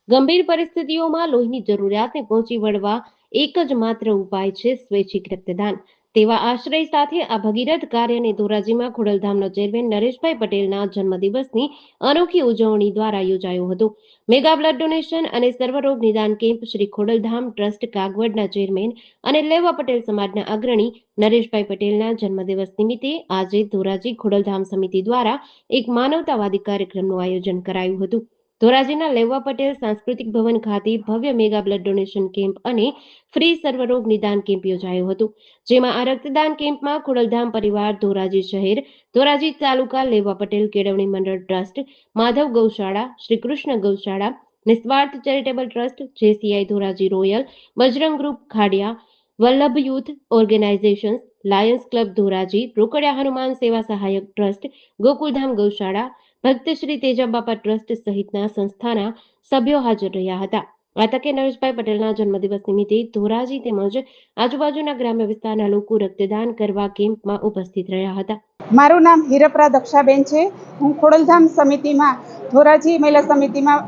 ગંભીર પરિસ્થિતિઓમાં લોહીની જરૂરિયાતને પહોંચી વળવા એક જ માત્ર ઉપાય છે સ્વૈચ્છિક રક્તદાન. તેવા આશ્રય સાથે આ ભગીરથ કાર્યને ધોરાજીમાં ખોડલધામના ચેરમેન નરેશભાઈ પટેલના જન્મદિવસની અનોખી ઉજવણી દ્વારા યોજાયો હતો. મેગા બ્લડ ડોનેશન અને સર્વરોગ નિદાન કેમ્પ શ્રી ખોડલધામ ટ્રસ્ટ કાગવડના ચેરમેન અને લેવા પટેલ સમાજના અગ્રણી નરેશભાઈ પટેલના જન્મદિવસ નિમિત્તે આજે ધોરાજી ખોડલધામ સમિતિ દ્વારા એક માનવતાવાદી કાર્યક્રમનું આયોજન કરાયું હતું. ધોરાજીના લેવા પટેલ સાંસ્કૃતિક ભવન ખાતે ભવ્ય મેગા બ્લડ ડોનેશન કેમ્પ અને ફ્રી સર્વરોગ નિદાન કેમ્પ યોજાયો હતો. જેમાં આ રક્તદાન કેમ્પમાં ખોડલધામ પરિવાર, ધોરાજી શહેર, ધોરાજી તાલુકા લેવા પટેલ કેળવણી મંડળ ટ્રસ્ટ, માધવ ગૌશાળા, શ્રી કૃષ્ણ ગૌશાળા, નિસ્વાર્થ charitable trust, JCI Dhoraji royal, Bajrang group Khadiya, Vallabh youth organisations, Lions Club Dhoraji, Rokadiya Hanuman સેવા સહાયક ટ્રસ્ટ, ગોકુલધામ ગૌશાળા, ભક્ત શ્રી તેજાબાપા ટ્રસ્ટ સહિતના સંસ્થાના સભ્યો હાજર રહ્યા હતા. આ તકે નરેશભાઈ પટેલના જન્મદિવસ નિમિત્તે ધોરાજી તેમજ આજુબાજુના ગ્રામ્ય વિસ્તારના લોકો રક્તદાન કરવા કેમ્પમાં ઉપસ્થિત રહ્યા હતા. મારું નામ હિરપરા દક્ષાબેન છે. હું ખોડલધામ સમિતિમાં ધોરાજી મહિલા સમિતિમાં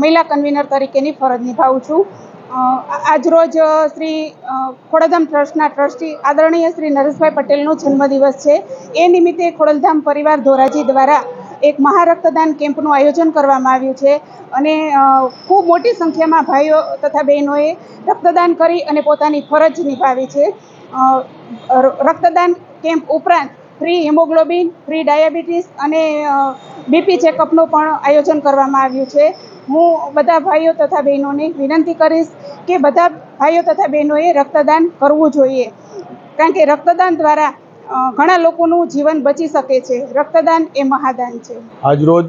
મહિલા કન્વીનર તરીકેની ફરજ નિભાવું છું. આજરોજ શ્રી ખોડલધામ ટ્રસ્ટના ટ્રસ્ટી આદરણીય શ્રી નરેશભાઈ પટેલનો જન્મદિવસ છે. એ નિમિત્તે ખોડલધામ પરિવાર ધોરાજી દ્વારા એક મહારક્તદાન કેમ્પનું આયોજન કરવામાં આવ્યું છે અને ખૂબ મોટી સંખ્યામાં ભાઈઓ તથા બહેનોએ રક્તદાન કરી અને પોતાની ફરજ નિભાવી છે. રક્તદાન કેમ્પ ઉપરાંત ફ્રી હિમોગ્લોબિન, ફ્રી ડાયાબિટીસ અને બીપી ચેકઅપનું પણ આયોજન કરવામાં આવ્યું છે. હું બધા ભાઈઓ તથા બહેનોને વિનંતી કરીશ કે બધા ભાઈઓ તથા બહેનોએ રક્તદાન કરવું જોઈએ, કારણ કે રક્તદાન દ્વારા ઘણા લોકોનું જીવન બચી શકે છે. રક્તદાન એ મહાદાન છે. આજરોજ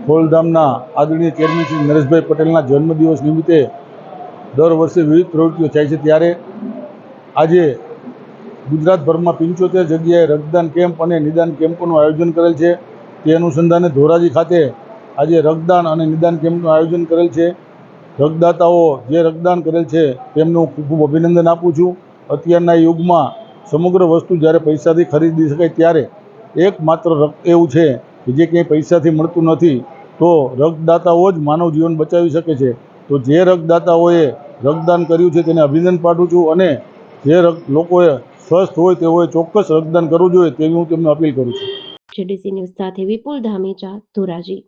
ખોડલધામના આદરણીય ચેરમેન શ્રી નરેશભાઈ પટેલના જન્મદિવસ નિમિત્તે દર વર્ષે વિવિધ પ્રવૃત્તિઓ થાય છે, ત્યારે આજે ગુજરાતભરમાં 75 જગ્યાએ રક્તદાન કેમ્પ અને નિદાન કેમ્પોનું આયોજન કરેલ છે. તે અનુસંધાને ધોરાજી ખાતે આજે રક્તદાન અને નિદાન કેમ્પનું આયોજન કરેલ છે. રક્તદાતાઓ જે રક્તદાન કરેલ છે તેમનું ખૂબ ખૂબ અભિનંદન આપું છું. અત્યારના યુગમાં સમગ્ર વસ્તુ જ્યારે પૈસાથી ખરીદી શકાય, ત્યારે એકમાત્ર રક્ત એવું છે કે જે ક્યાંય પૈસાથી મળતું નથી. તો રક્તદાતાઓ જ માનવ જીવન બચાવી શકે છે. તો જે રક્તદાતાઓએ રક્તદાન કર્યું છે તેને અભિનંદન પાઠવું છું, અને જે લોકોએ સ્વસ્થ હોય તેઓએ ચોક્કસ રક્તદાન કરવું જોઈએ તેવી હું તેમને અપીલ કરું છું. જેડીસી ન્યૂઝ સાથે વિપુલ ધામેચા, ધોરાજી.